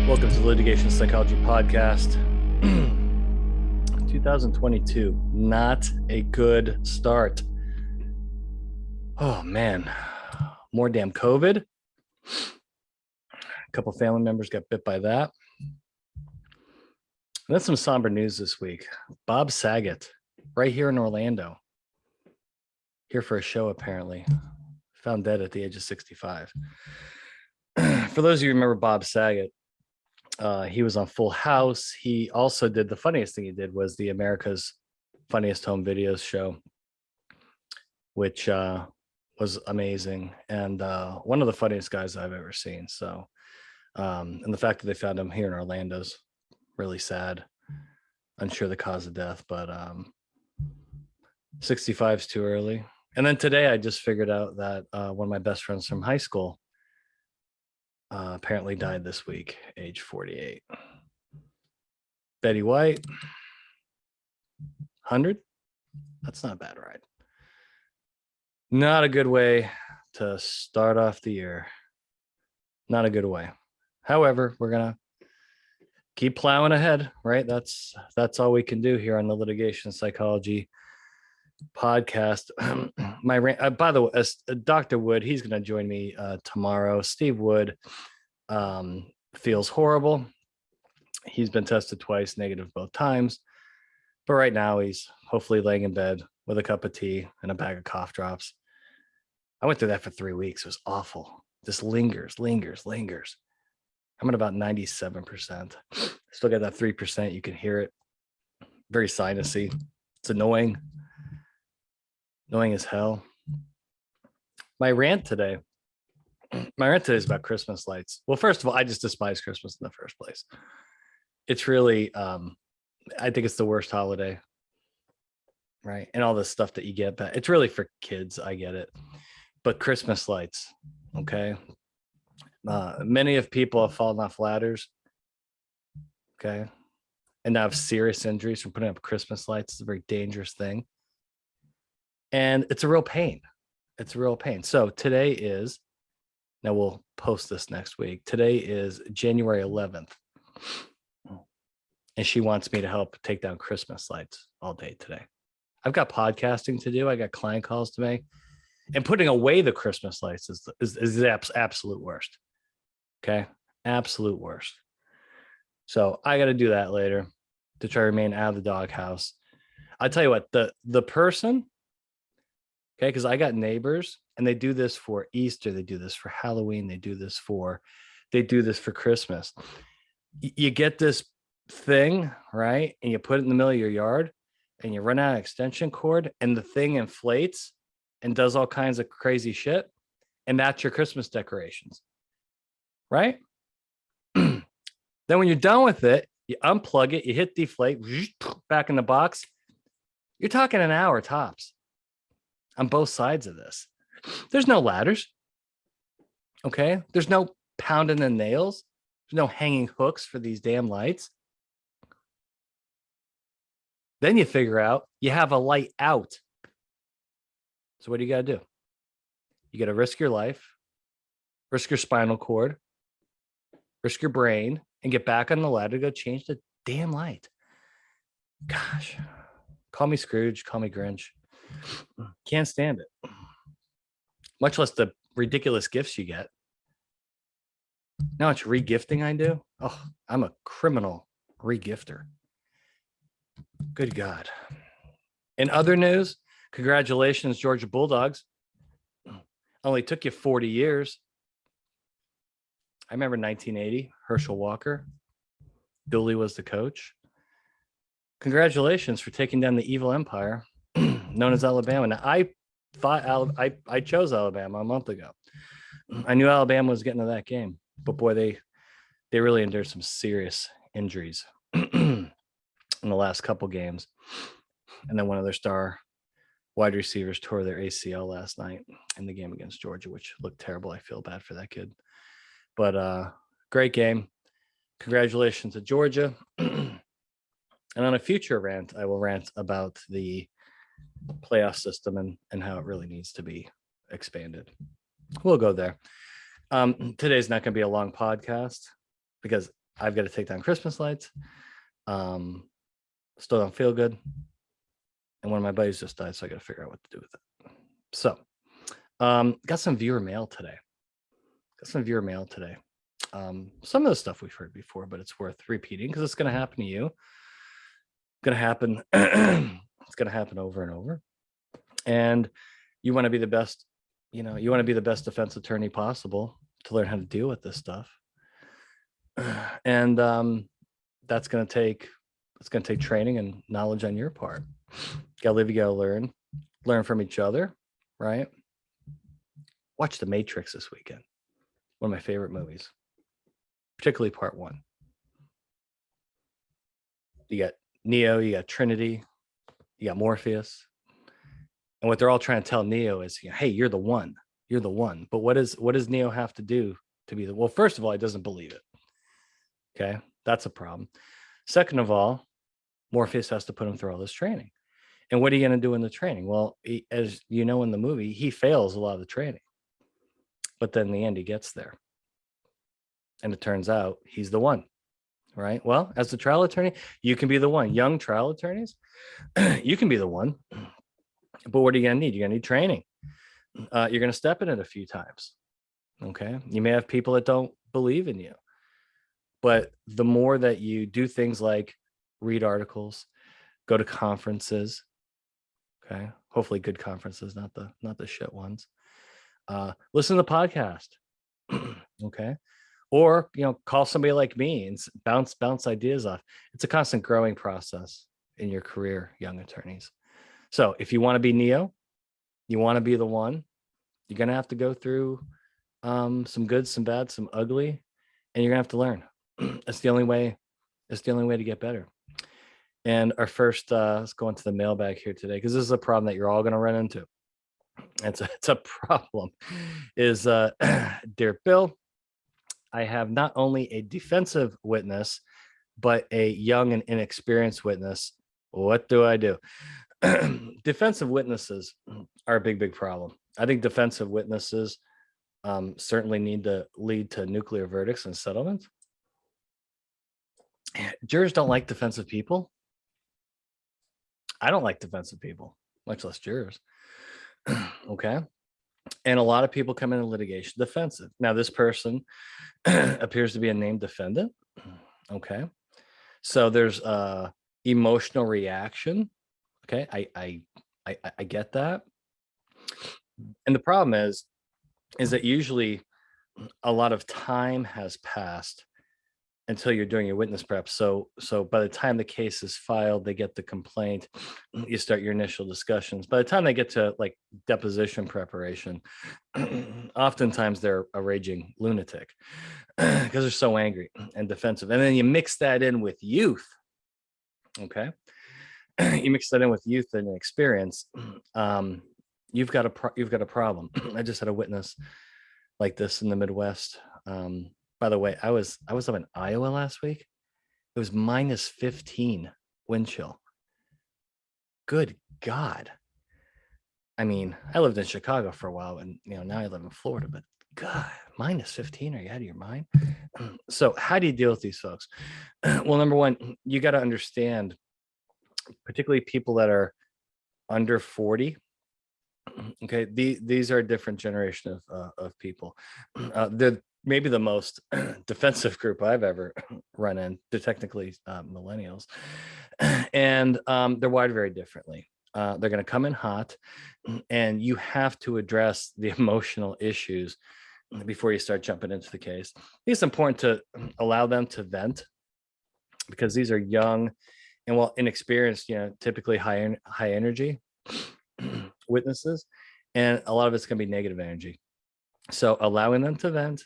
Welcome to the Litigation Psychology Podcast. 2022, not a good start. Oh man, more damn COVID. A couple family members got bit by that. And then some somber news this week. Bob Saget, right here in Orlando, here for a show apparently, found dead at the age of 65. For those of you who remember Bob Saget, he was on Full House. He also did the funniest thing he did was the America's Funniest Home Videos show, which was amazing and one of the funniest guys I've ever seen. So, and the fact that they found him here in Orlando is really sad. Unsure the cause of death, but 65 is too early. And then today I just figured out that one of my best friends from high school apparently died this week, age 48. Betty White, 100? That's not a bad ride. Not a good way to start off the year. Not a good way. However, we're going to keep plowing ahead, right? That's all we can do here on the Litigation Psychology Podcast. By the way, Dr. Wood, he's going to join me tomorrow. Steve Wood feels horrible. He's been tested twice, negative both times. But right now he's hopefully laying in bed with a cup of tea and a bag of cough drops. I went through that for 3 weeks. It was awful. Just lingers. I'm at about 97%. Still got that 3%. You can hear it. Very sinusy. It's annoying. Annoying as hell. My rant today is about Christmas lights. Well, first of all, I just despise Christmas in the first place. It's really, I think it's the worst holiday, right? And all the stuff that you get back. It's really for kids. I get it. But Christmas lights, okay? Many of people have fallen off ladders, okay? And now have serious injuries from putting up Christmas lights. It's a very dangerous thing. And it's a real pain. So today is, now we'll post this next week. Today is January 11th. And she wants me to help take down Christmas lights all day today. I've got podcasting to do. I got client calls to make. And putting away the Christmas lights is the absolute worst. Okay? Absolute worst. So I got to do that later to try to remain out of the doghouse. I'll tell you what, the person, okay, because I got neighbors and they do this for Easter, they do this for Halloween, they do this for Christmas. You get this thing, right? And you put it in the middle of your yard and you run out of extension cord and the thing inflates and does all kinds of crazy shit. And that's your Christmas decorations, right? Then when you're done with it, you unplug it, you hit deflate, back in the box. You're talking an hour tops on both sides of this. There's no ladders. Okay. There's no pounding the nails. There's no hanging hooks for these damn lights. Then you figure out you have a light out. So what do you got to do? You got to risk your life, risk your spinal cord, risk your brain, and get back on the ladder to go change the damn light. Gosh, call me Scrooge, call me Grinch. Can't stand it. Much less the ridiculous gifts you get. Now it's regifting I do. Oh, I'm a criminal regifter. Good God. In other news, congratulations, Georgia Bulldogs. Only took you 40 years. I remember 1980, Herschel Walker. Dooley was the coach. Congratulations for taking down the evil empire known as Alabama. Now, I chose Alabama a month ago. I knew Alabama was getting to that game, but boy, they really endured some serious injuries in the last couple games. And then one of their star wide receivers tore their ACL last night in the game against Georgia, which looked terrible. I feel bad for that kid. But great game. Congratulations to Georgia. And on a future rant, I will rant about the playoff system and how it really needs to be expanded. We'll go there. Today's not going to be a long podcast because I've got to take down Christmas lights. Still don't feel good. And one of my buddies just died, so I got to figure out what to do with it. So, got some viewer mail today. Some of the stuff we've heard before, but it's worth repeating because it's going to happen to you. Going to happen. It's going to happen over and over. And you want to be the best, you want to be the best defense attorney possible to learn how to deal with this stuff. And that's going to take training and knowledge on your part. You gotta live, you gotta learn from each other, right? Watch The Matrix this weekend. One of my favorite movies, particularly part 1. You got Neo, you got Trinity, you got Morpheus. And what they're all trying to tell Neo is, hey, you're the one. You're the one. But what does Neo have to do to be the, well, first of all, he doesn't believe it. Okay, that's a problem. Second of all, Morpheus has to put him through all this training. And what are you going to do in the training? Well, as you know, in the movie, he fails a lot of the training. But then in the end, he gets there. And it turns out he's the one, right? Well, as a trial attorney, you can be the one. Young trial attorneys, you can be the one. But what are you going to need? You're going to need training. You're going to step in it a few times. Okay. You may have people that don't believe in you. But the more that you do things like read articles, go to conferences, okay, hopefully good conferences, not the shit ones. Listen to the podcast, okay, or call somebody like me and bounce ideas off. It's a constant growing process in your career, young attorneys. So if you want to be Neo, you want to be the one, you're gonna have to go through some good, some bad, some ugly, and you're gonna have to learn. It's the only way. It's the only way to get better. And our first, let's go into the mailbag here today, because this is a problem that you're all going to run into. It's a problem. Is dear Bill, I have not only a defensive witness, but a young and inexperienced witness. What do I do? Defensive witnesses are a big problem. I think defensive witnesses certainly need to lead to nuclear verdicts and settlements. Jurors don't like defensive people. I don't like defensive people, much less jurors. Okay. And a lot of people come into litigation defensive. Now, this person appears to be a named defendant. Okay. So there's emotional reaction. Okay. I get that. And the problem is that usually a lot of time has passed until you're doing your witness prep. So by the time the case is filed, they get the complaint, you start your initial discussions. By the time they get to like deposition preparation, oftentimes they're a raging lunatic because they're so angry and defensive. And then you mix that in with youth. Okay. You mix that in with youth and experience. You've got a problem. I just had a witness like this in the Midwest. By the way, I was up in Iowa last week. It was -15 wind chill. Good God. I mean, I lived in Chicago for a while, and now I live in Florida, but God, -15, are you out of your mind? So how do you deal with these folks? Well, number one, you got to understand, particularly people that are under 40. Okay, these are a different generation of people. They're maybe the most defensive group I've ever run in. They're technically millennials, and they're wired very differently. They're going to come in hot, and you have to address the emotional issues before you start jumping into the case. I think it's important to allow them to vent, because these are young and, well, inexperienced, typically high energy witnesses, and a lot of it's going to be negative energy. So allowing them to vent,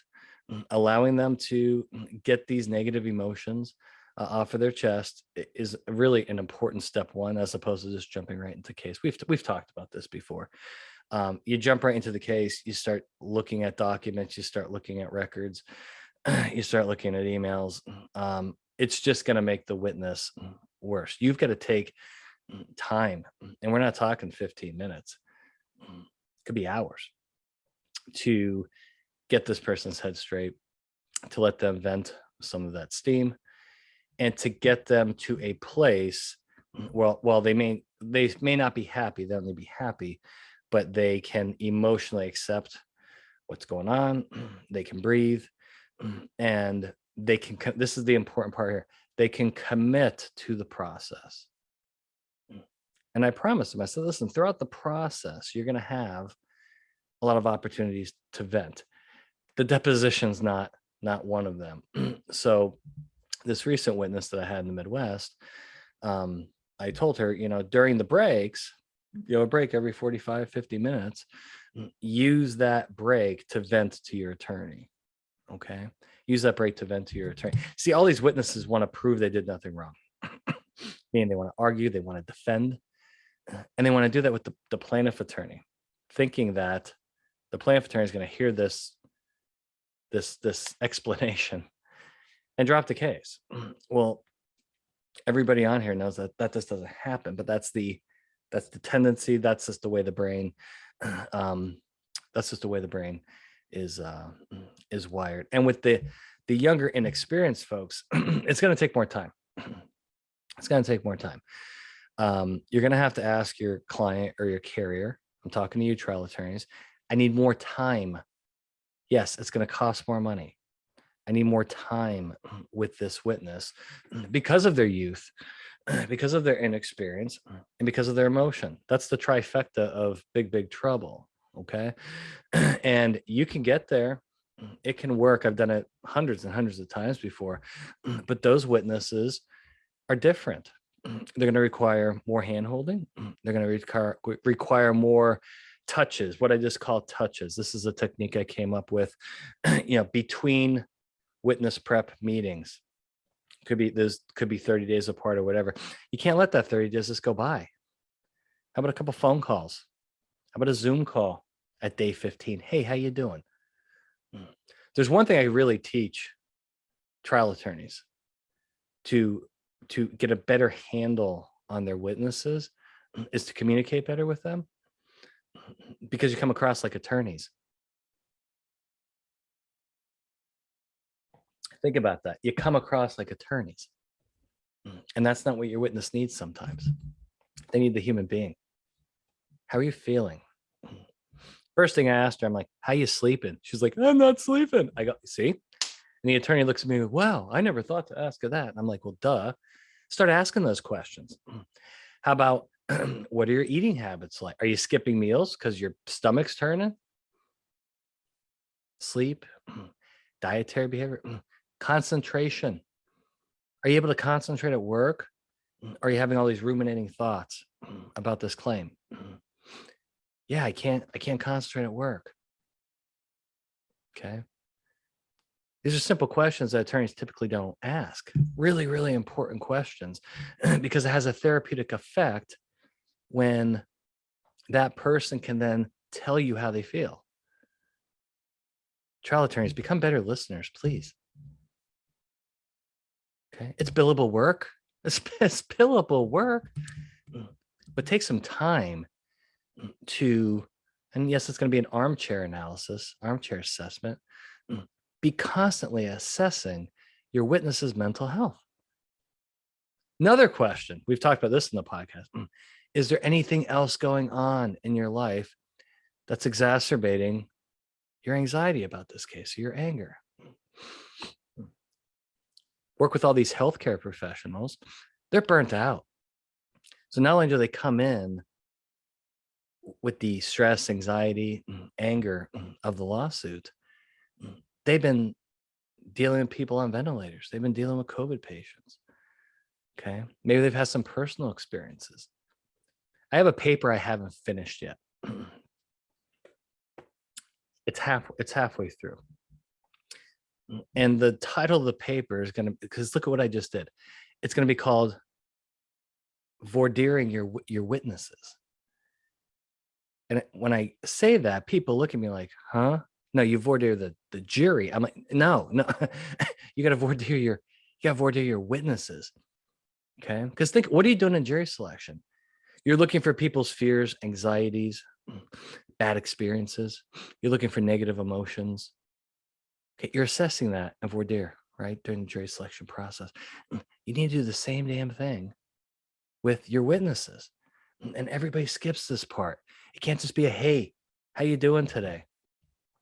allowing them to get these negative emotions off of their chest is really an important step one, as opposed to just jumping right into case. We've talked about this before. You jump right into the case, you start looking at documents, you start looking at records, you start looking at emails. It's just going to make the witness worse. You've got to take time, and we're not talking 15 minutes. It could be hours to get this person's head straight, to let them vent some of that steam, and to get them to a place, while they may not be happy, they'll only be happy, but they can emotionally accept what's going on. They can breathe, and they can, this is the important part here, they can commit to the process. And I promised them, I said, listen, throughout the process, you're going to have a lot of opportunities to vent. The deposition's not one of them. So this recent witness that I had in the Midwest, I told her, during the breaks, a break every 45, 50 minutes, use that break to vent to your attorney. Okay. Use that break to vent to your attorney. See, all these witnesses want to prove they did nothing wrong. Meaning they want to argue, they want to defend, and they want to do that with the plaintiff attorney, thinking that the plaintiff attorney is going to hear this explanation and drop the case. Well, everybody on here knows that this doesn't happen, but that's the tendency. That's just the way the brain, is wired. And with the younger, inexperienced folks, it's going to take more time. It's going to take more time. You're going to have to ask your client or your carrier, I'm talking to you trial attorneys, I need more time. Yes, it's going to cost more money. I need more time with this witness because of their youth, because of their inexperience, and because of their emotion. That's the trifecta of big trouble. Okay. And you can get there. It can work. I've done it hundreds and hundreds of times before, but those witnesses are different. They're going to require more hand-holding. They're going to require more touches, what I just call touches. This is a technique I came up with, between witness prep meetings. Could be 30 days apart or whatever. You can't let that 30 days just go by. How about a couple phone calls? How about a Zoom call at day 15? Hey, how you doing? There's one thing I really teach trial attorneys to get a better handle on their witnesses is to communicate better with them, because you come across like attorneys. Think about that. You come across like attorneys, and that's not what your witness needs sometimes. They need the human being. How are you feeling? First thing I asked her, I'm like, how you sleeping? She's like, I'm not sleeping. I go, see? And the attorney looks at me, wow, I never thought to ask her that. And I'm like, well, duh. Start asking those questions. How about, what are your eating habits like? Are you skipping meals because your stomach's turning? Sleep, dietary behavior, concentration. Are you able to concentrate at work? Are you having all these ruminating thoughts about this claim? Yeah, I can't concentrate at work. Okay. These are simple questions that attorneys typically don't ask. Really, really important questions, because it has a therapeutic effect when that person can then tell you how they feel. Trial attorneys, become better listeners, please. Okay. It's billable work. It's billable work, but take some time to, and yes, it's going to be an armchair analysis, armchair assessment. Be constantly assessing your witness's mental health. Another question, we've talked about this in the podcast. Is there anything else going on in your life that's exacerbating your anxiety about this case or your anger? Work with all these healthcare professionals. They're burnt out. So not only do they come in with the stress, anxiety, anger of the lawsuit, they've been dealing with people on ventilators. They've been dealing with COVID patients. Okay. Maybe they've had some personal experiences. I have a paper I haven't finished yet. It's halfway through. And the title of the paper is going to, because look at what I just did. It's going to be called voir direing your witnesses. And when I say that, people look at me like, huh? No, you voir dire the jury. I'm like, no, you got to voir dire your witnesses. Okay. Because think, what are you doing in jury selection? You're looking for people's fears, anxieties, bad experiences. You're looking for negative emotions. Okay. You're assessing that in voir dire, right, during the jury selection process. You need to do the same damn thing with your witnesses. And everybody skips this part. It can't just be a, hey, how you doing today?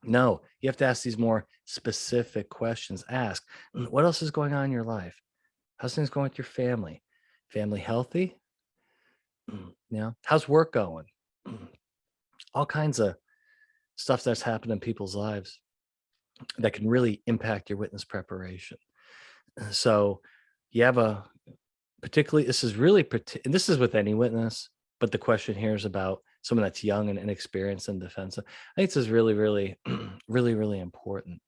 No, you have to ask these more specific questions. Ask, what else is going on in your life? How's things going with your family? Family healthy? How's work going? All kinds of stuff that's happened in people's lives that can really impact your witness preparation. So you have a particularly, this is really, and this is with any witness, but the question here is about someone that's young and inexperienced in defense. I think this is really, really, really important.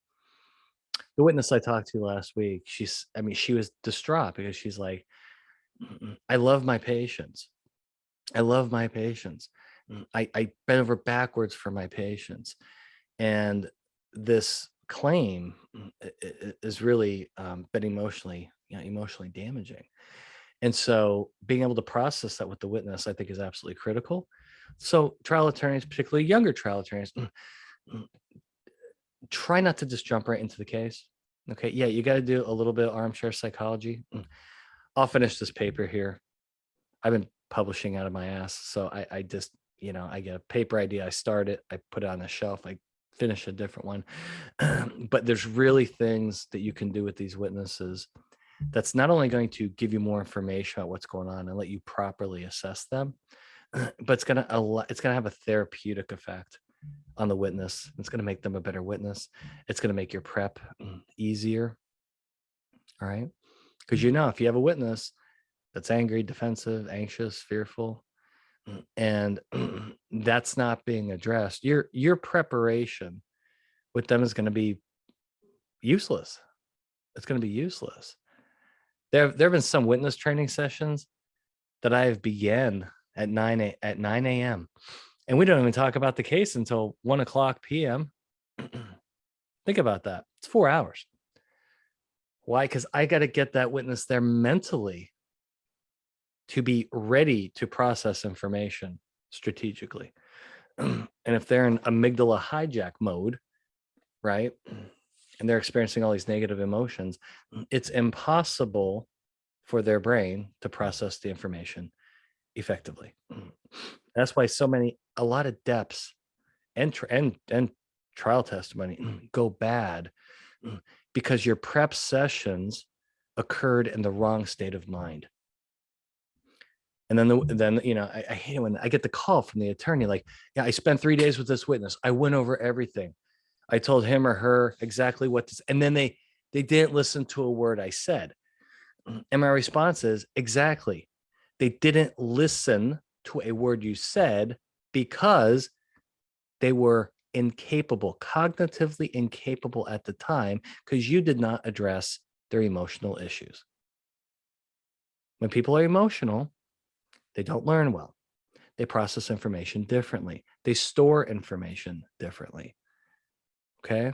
The witness I talked to last week, she was distraught because she's like, I love my patients. I love my patients. I bend over backwards for my patients. And this claim is really been emotionally damaging. And so being able to process that with the witness, I think, is absolutely critical. So trial attorneys, particularly younger trial attorneys, try not to just jump right into the case. Okay. Yeah, you got to do a little bit of armchair psychology. I'll finish this paper here. I've been publishing out of my ass. So I just, I get a paper idea. I start it, I put it on the shelf, I finish a different one. But there's really things that you can do with these witnesses that's not only going to give you more information about what's going on and let you properly assess them, but it's going to have a therapeutic effect on the witness. It's going to make them a better witness. It's going to make your prep easier. All right. Because if you have a witness that's angry, defensive, anxious, fearful, and that's not being addressed, your preparation with them is going to be useless. It's going to be useless. There have been some witness training sessions that I have began at 9 a.m. and we don't even talk about the case until 1:00 p.m. Think about that. It's 4 hours. Why? Because I got to get that witness there mentally to be ready to process information strategically. And if they're in amygdala hijack mode, right, and they're experiencing all these negative emotions, it's impossible for their brain to process the information effectively. That's why a lot of depths and trial testimony go bad, because your prep sessions occurred in the wrong state of mind. And then I hate it when I get the call from the attorney, like, yeah, I spent 3 days with this witness. I went over everything. I told him or her exactly what to say. And then they didn't listen to a word I said. And my response is, exactly. They didn't listen to a word you said because they were incapable, cognitively incapable at the time, because you did not address their emotional issues. When people are emotional, they don't learn well. They process information differently. They store information differently. Okay.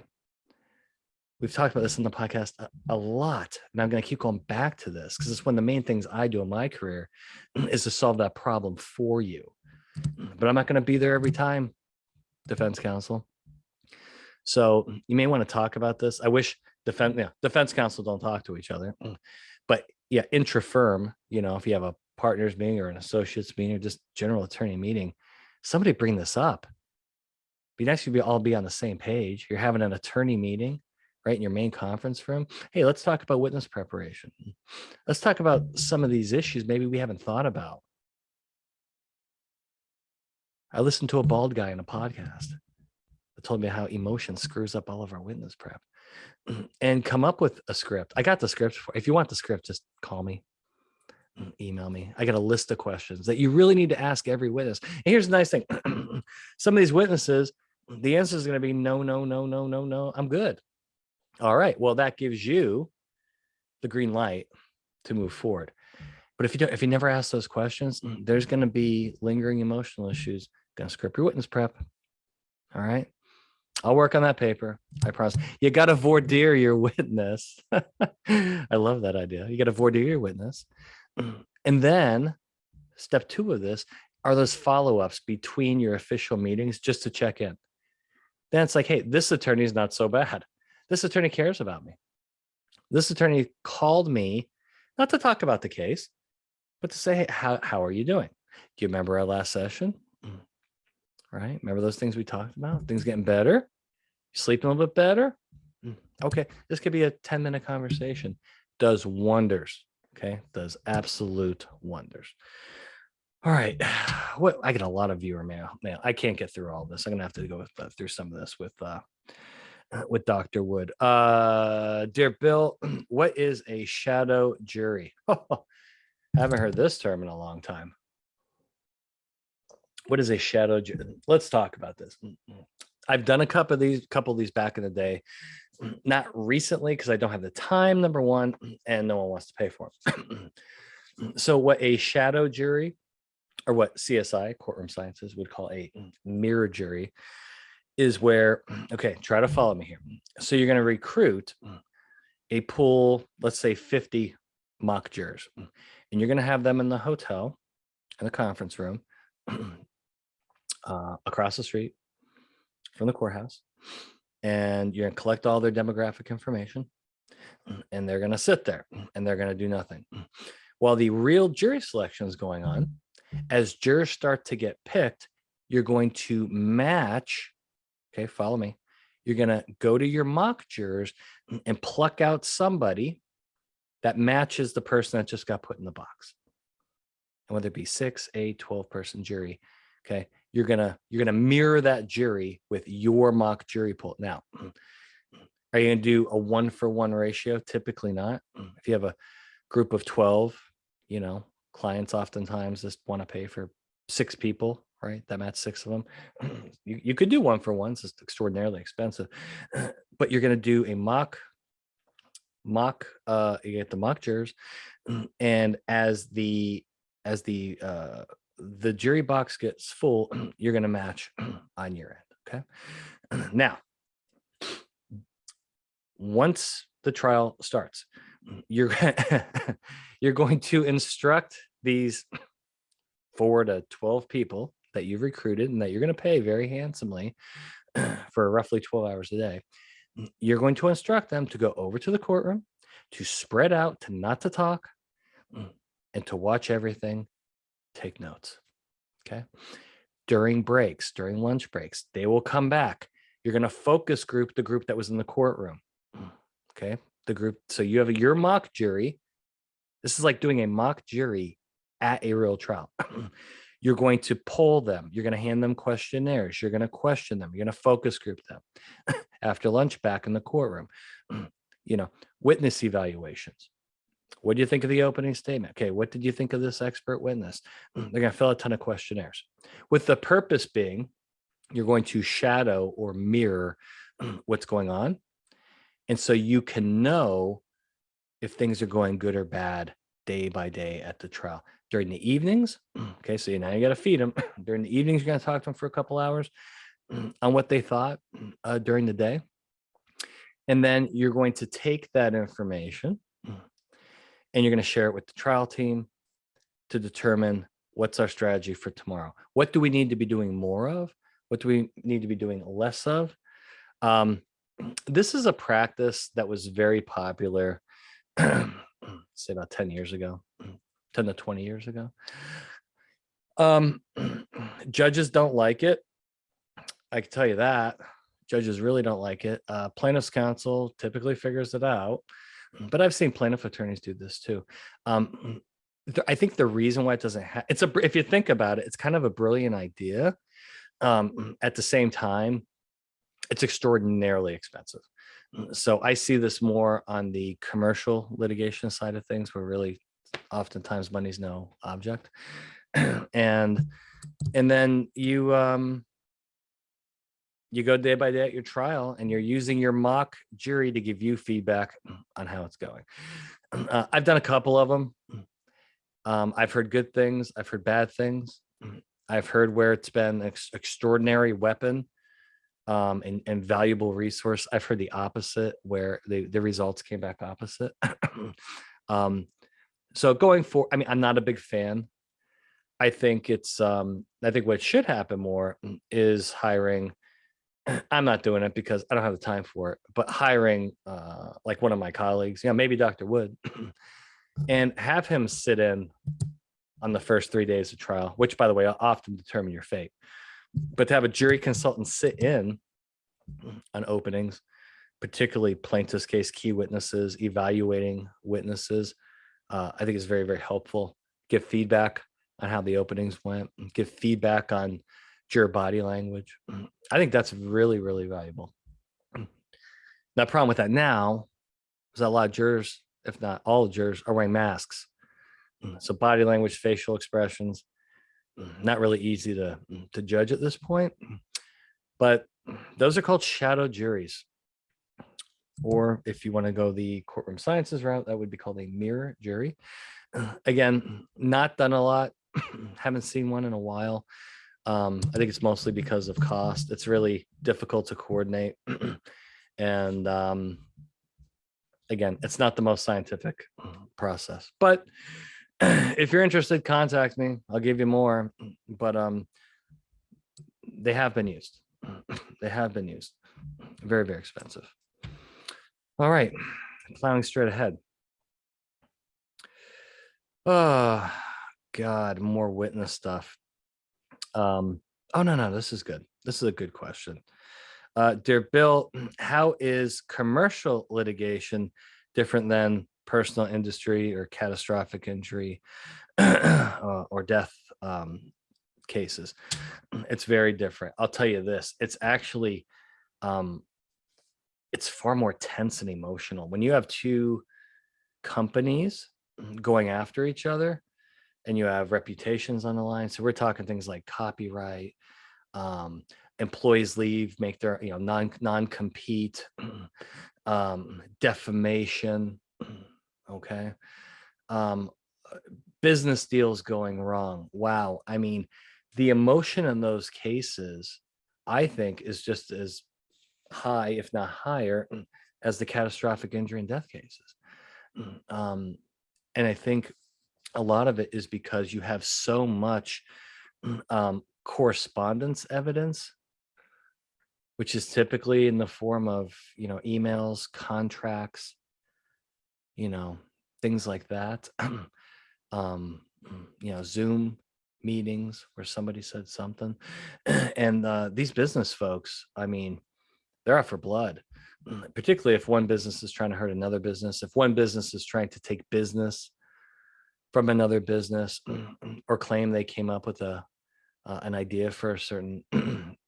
We've talked about this in the podcast a lot, and I'm going to keep going back to this because it's one of the main things I do in my career is to solve that problem for you. But I'm not going to be there every time, defense counsel. So you may want to talk about this. I wish defense counsel don't talk to each other, but yeah, intra-firm, if you have a partners meeting or an associates meeting or just general attorney meeting, somebody bring this up. Be nice to all be on the same page. You're having an attorney meeting, right, in your main conference room. Hey, let's talk about witness preparation. Let's talk about some of these issues maybe we haven't thought about. I listened to a bald guy in a podcast that told me how emotion screws up all of our witness prep, and come up with a script. I got the script. If you want the script, just call me, email me. I got a list of questions that you really need to ask every witness. And here's the nice thing. Some of these witnesses, the answer is going to be no, no, no, no, no, no. I'm good. All right. Well, that gives you the green light to move forward. But if you never ask those questions, there's going to be lingering emotional issues. Going to script your witness prep. All right. I'll work on that paper. I promise. You got to voir dire your witness. I love that idea. You got to voir dire your witness. And then step 2 of this are those follow-ups between your official meetings just to check in. Then it's like, hey, this attorney is not so bad. This attorney cares about me. This attorney called me not to talk about the case, but to say, hey, how are you doing? Do you remember our last session? Right? Remember those things we talked about? Things getting better? You sleeping a little bit better? Okay. This could be a 10-minute conversation. Does wonders. Okay. Does absolute wonders. All right. What I get a lot of viewer mail. I can't get through all this. I'm gonna have to go through some of this with Dr. Wood. Dear Bill, what is a shadow jury? I haven't heard this term in a long time. What is a shadow jury? Let's talk about this. I've done a couple of these back in the day. Not recently because I don't have the time, number one, and no one wants to pay for them. So what a shadow jury, or what CSI, Courtroom Sciences, would call a mirror jury, is where, okay, try to follow me here. So you're going to recruit a pool, let's say 50 mock jurors, and you're going to have them in the hotel, in the conference room, across the street from the courthouse, and you're going to collect all their demographic information, and they're going to sit there, and they're going to do nothing. While the real jury selection is going on, as jurors start to get picked, you're going to match, okay, follow me. You're going to go to your mock jurors and pluck out somebody that matches the person that just got put in the box. And whether it be 6, 8, 12-person jury, okay, you're gonna mirror that jury with your mock jury pool. Now, are you gonna do a 1-for-1 ratio? Typically not. If you have a group of 12, clients oftentimes just want to pay for 6 people, right? That match 6 of them. You could do 1-for-1. It's just extraordinarily expensive, but you're gonna do a mock. You get the mock jurors, and as the jury box gets full, you're going to match on your end. Okay. Now, once the trial starts, you're going to instruct these 4 to 12 people that you've recruited and that you're going to pay very handsomely for roughly 12 hours a day. You're going to instruct them to go over to the courtroom, to spread out, to not to talk, and to watch everything, take notes. Okay. During breaks, during lunch breaks, they will come back. You're going to focus group the group that was in the courtroom. Okay. The group. So you have your mock jury. This is like doing a mock jury at a real trial. You're going to poll them. You're going to hand them questionnaires. You're going to question them. You're going to focus group them. After lunch, back in the courtroom. Witness evaluations. What do you think of the opening statement? Okay, what did you think of this expert witness? They're going to fill out a ton of questionnaires, with the purpose being you're going to shadow or mirror what's going on. And so you can know if things are going good or bad day by day at the trial. During the evenings, okay, so now you got to feed them. During the evenings, you're going to talk to them for a couple hours on what they thought during the day. And then you're going to take that information and you're going to share it with the trial team to determine what's our strategy for tomorrow. What do we need to be doing more of? What do we need to be doing less of? This is a practice that was very popular, say about 10 years ago, 10 to 20 years ago. Judges don't like it. I can tell you that. Judges really don't like it. Plaintiff's counsel typically figures it out, but I've seen plaintiff attorneys do this too. I think the reason why it doesn't if you think about it, it's kind of a brilliant idea. At the same time, it's extraordinarily expensive. So I see this more on the commercial litigation side of things, where really oftentimes money's no object. And then you go day by day at your trial, and you're using your mock jury to give you feedback on how it's going. I've done a couple of them. I've heard good things. I've heard bad things. I've heard where it's been an extraordinary weapon and valuable resource. I've heard the opposite, where the results came back opposite. So going forward, I'm not a big fan. I think I think what should happen more is hiring I'm not doing it because I don't have the time for it, but hiring like one of my colleagues, maybe Dr. Wood, and have him sit in on the first 3 days of trial, which, by the way, often determine your fate. But to have a jury consultant sit in on openings, particularly plaintiff's case key witnesses, evaluating witnesses, I think is very, very helpful. Give feedback on how the openings went, give feedback on juror body language. I think that's really, really valuable. The problem with that now is that a lot of jurors, if not all jurors, are wearing masks. So body language, facial expressions, not really easy to judge at this point. But those are called shadow juries. Or if you want to go the courtroom sciences route, that would be called a mirror jury. Again, not done a lot. Haven't seen one in a while. I think it's mostly because of cost. It's really difficult to coordinate. And again, it's not the most scientific process. But if you're interested, contact me. I'll give you more. But they have been used. They have been used. Very, very expensive. All right, plowing straight ahead. Oh, God, more witness stuff. Oh, no, this is good. This is a good question. Dear Bill, how is commercial litigation different than personal industry or catastrophic injury or death cases? It's very different. I'll tell you this. It's actually, it's far more tense and emotional. When you have two companies going after each other and you have reputations on the line. So we're talking things like copyright, employees leave, make their non-compete, defamation, okay, business deals going wrong. Wow. I mean, the emotion in those cases, I think, is just as high, if not higher, as the catastrophic injury and death cases. And I think a lot of it is because you have so much correspondence evidence, which is typically in the form of, emails, contracts, things like that. Zoom meetings where somebody said something. And these business folks, I mean, they're out for blood, particularly if one business is trying to hurt another business, if one business is trying to take business from another business or claim they came up with an idea for a certain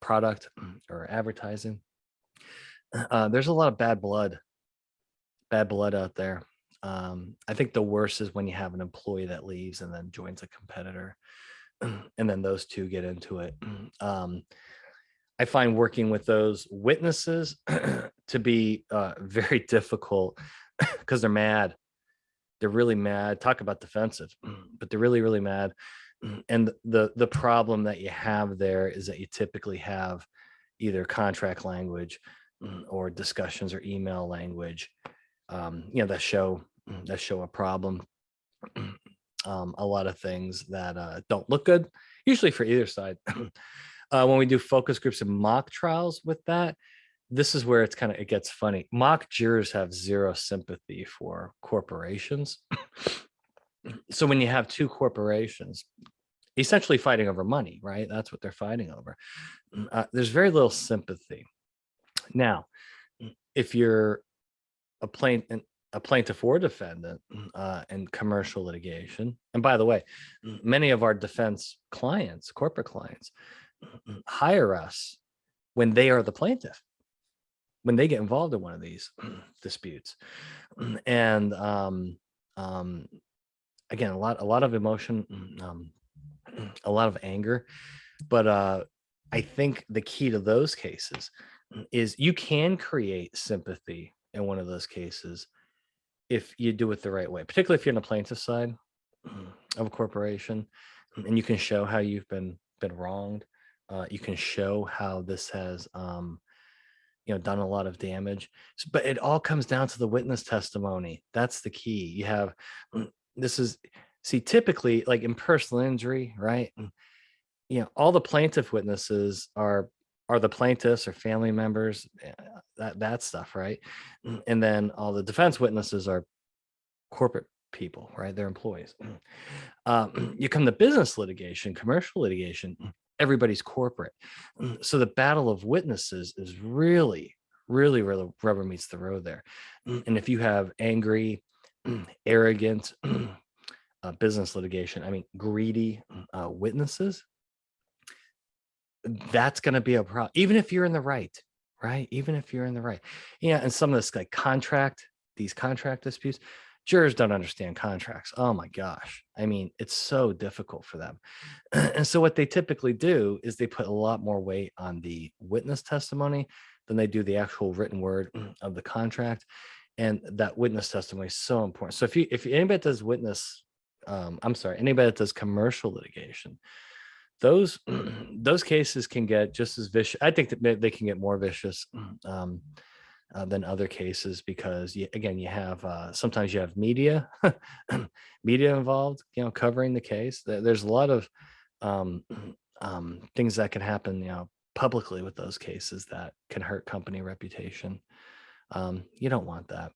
product or advertising. There's a lot of bad blood out there. I think the worst is when you have an employee that leaves and then joins a competitor, and then those two get into it. I find working with those witnesses to be very difficult because they're mad. They're really mad. Talk about defensive, but they're really, really mad. And the problem that you have there is that you typically have either contract language or discussions or email language, that show a problem. A lot of things that don't look good, usually for either side. When we do focus groups and mock trials with that, this is where it gets funny. Mock jurors have zero sympathy for corporations. So when you have two corporations essentially fighting over money, right? That's what they're fighting over. There's very little sympathy. Now, if you're a plaintiff or defendant in commercial litigation, and by the way, many of our defense clients, corporate clients, hire us when they are the plaintiff, when they get involved in one of these disputes. And again, a lot of emotion, a lot of anger. But I think the key to those cases is you can create sympathy in one of those cases if you do it the right way, particularly if you're on the plaintiff side of a corporation, and you can show how you've been wronged. You can show how this has done a lot of damage. But it all comes down to the witness testimony. That's the key. You have typically, like in personal injury, right? All the plaintiff witnesses are are the plaintiffs or family members, that stuff, right? And then all the defense witnesses are corporate people, right? They're employees. You come to business litigation, commercial litigation, everybody's corporate. So the battle of witnesses is really, really, really rubber meets the road there. And if you have angry, arrogant business litigation, I mean, greedy witnesses, that's going to be a problem, even if you're in the right, right? Even if you're in the right. Yeah. And some of this like these contract disputes, jurors don't understand contracts. Oh my gosh. I mean, it's so difficult for them. And so what they typically do is they put a lot more weight on the witness testimony than they do the actual written word of the contract. And that witness testimony is so important. So if anybody does anybody that does commercial litigation, those those cases can get just as vicious. I think that they can get more vicious than other cases because you have sometimes you have media media involved, covering the case. There's a lot of things that can happen, publicly with those cases that can hurt company reputation. You don't want that,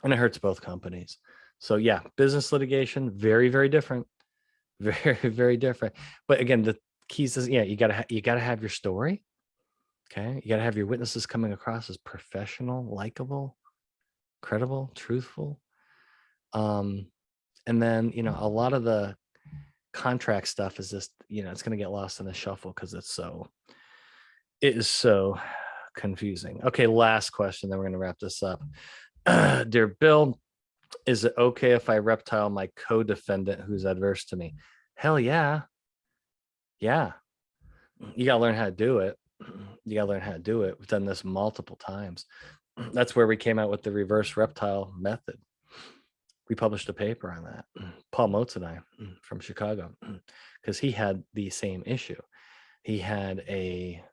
and it hurts both companies. So yeah, business litigation, very, very different. Very, very different. But again, the keys is, you gotta have your story. Okay. You gotta have your witnesses coming across as professional, likable, credible, truthful. And then, a lot of the contract stuff is just, it's gonna get lost in the shuffle because it is so confusing. Okay, last question, then we're gonna wrap this up. Dear Bill, is it okay if I reptile my co-defendant who's adverse to me? Hell yeah. Yeah. You got to learn how to do it. You got to learn how to do it. We've done this multiple times. That's where we came out with the reverse reptile method. We published a paper on that. Paul Motz and I from Chicago, because he had the same issue. He had a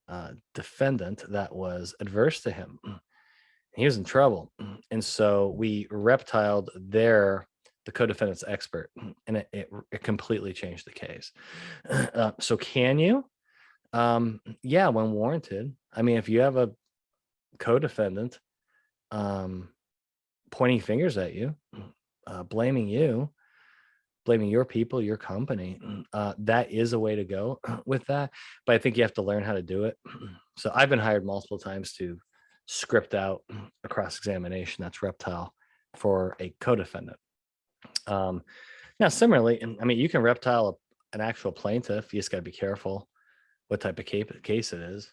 defendant that was adverse to him. He was in trouble. And so we reptiled the co-defendant's expert, and it completely changed the case. So can you? Yeah, when warranted. I mean, if you have a co-defendant pointing fingers at you, blaming your people, your company, that is a way to go with that. But I think you have to learn how to do it. So I've been hired multiple times to script out a cross-examination that's reptile for a co-defendant. Now, similarly, I mean, you can reptile an actual plaintiff. You just got to be careful what type of case it is.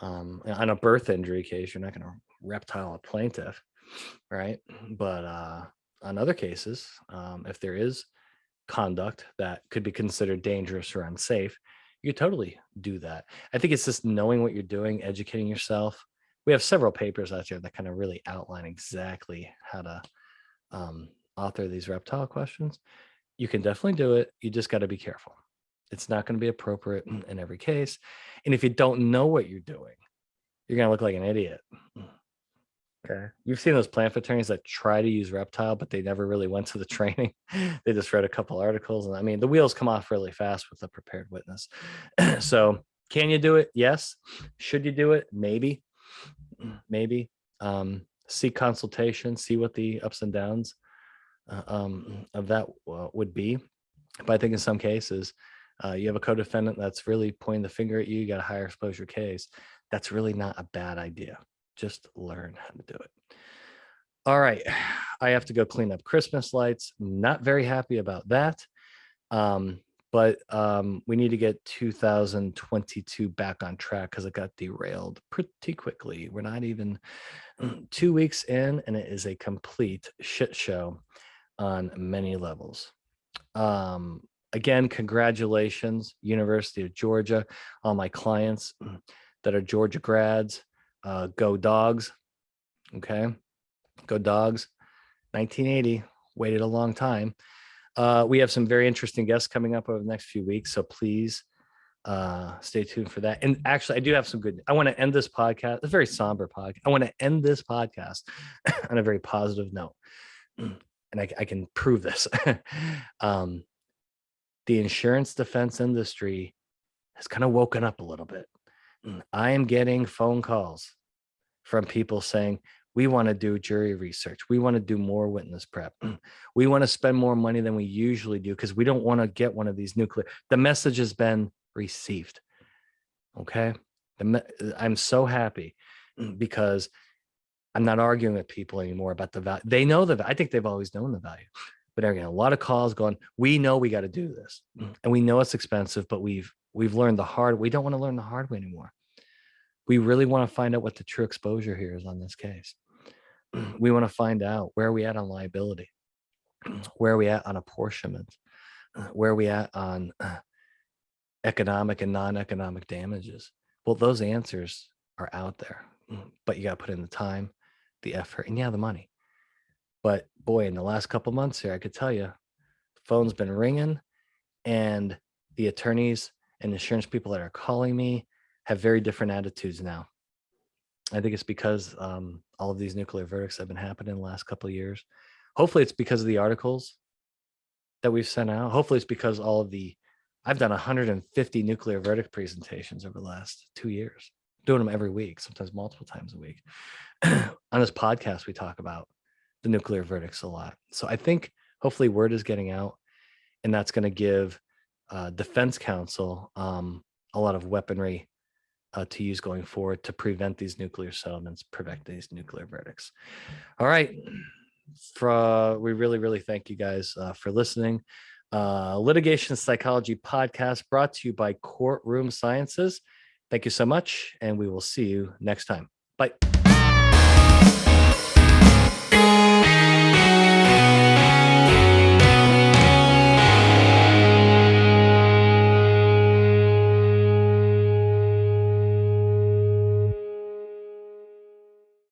On a birth injury case, you're not going to reptile a plaintiff, right? But on other cases, if there is conduct that could be considered dangerous or unsafe, you totally do that. I think it's just knowing what you're doing, educating yourself. We have several papers out there that kind of really outline exactly how to author these reptile questions. You can definitely do it. You just got to be careful. It's not going to be appropriate in every case. And if you don't know what you're doing, you're going to look like an idiot. Okay. You've seen those plaintiff attorneys that try to use reptile, but they never really went to the training. They just read a couple articles. And I mean, the wheels come off really fast with a prepared witness. So can you do it? Yes. Should you do it? Maybe. Seek consultation, see what the ups and downs of that would be. But I think in some cases, you have a co-defendant that's really pointing the finger at you. You got a higher exposure case. That's really not a bad idea. Just learn how to do it. All right. I have to go clean up Christmas lights. Not very happy about that. But we need to get 2022 back on track because it got derailed pretty quickly. We're not even 2 weeks in, and it is a complete shit show on many levels. Again, congratulations, University of Georgia, all my clients that are Georgia grads. Go Dogs. Okay. Go Dogs. 1980. Waited a long time. We have some very interesting guests coming up over the next few weeks. So please stay tuned for that. And actually, I do have some good. I want to end this podcast. It's a very somber podcast. I want to end this podcast on a very positive note. And I can prove this. The insurance defense industry has kind of woken up a little bit. I am getting phone calls from people saying, we want to do jury research. We want to do more witness prep. We want to spend more money than we usually do because we don't want to get one of these nuclear. The message has been received. Okay. I'm so happy because I'm not arguing with people anymore about the value. They know I think they've always known the value, but again, a lot of calls going, we know we got to do this and we know it's expensive, but we've learned the hard. We don't want to learn the hard way anymore. We really want to find out what the true exposure here is on this case. We want to find out where are we at on liability, where are we at on apportionment, where are we at on economic and non-economic damages. Well, those answers are out there, but you got to put in the time, the effort, and the money. But boy, in the last couple months here, I could tell you, the phone's been ringing, and the attorneys and insurance people that are calling me have very different attitudes now. I think it's because all of these nuclear verdicts have been happening in the last couple of years. Hopefully it's because of the articles that we've sent out. Hopefully it's because I've done 150 nuclear verdict presentations over the last 2 years, doing them every week, sometimes multiple times a week. On this podcast, we talk about the nuclear verdicts a lot. So I think hopefully word is getting out, and that's going to give defense counsel a lot of weaponry to use going forward to prevent these nuclear settlements, prevent these nuclear verdicts. All right. We really, really thank you guys for listening. Litigation Psychology Podcast brought to you by Courtroom Sciences. Thank you so much, and we will see you next time. Bye.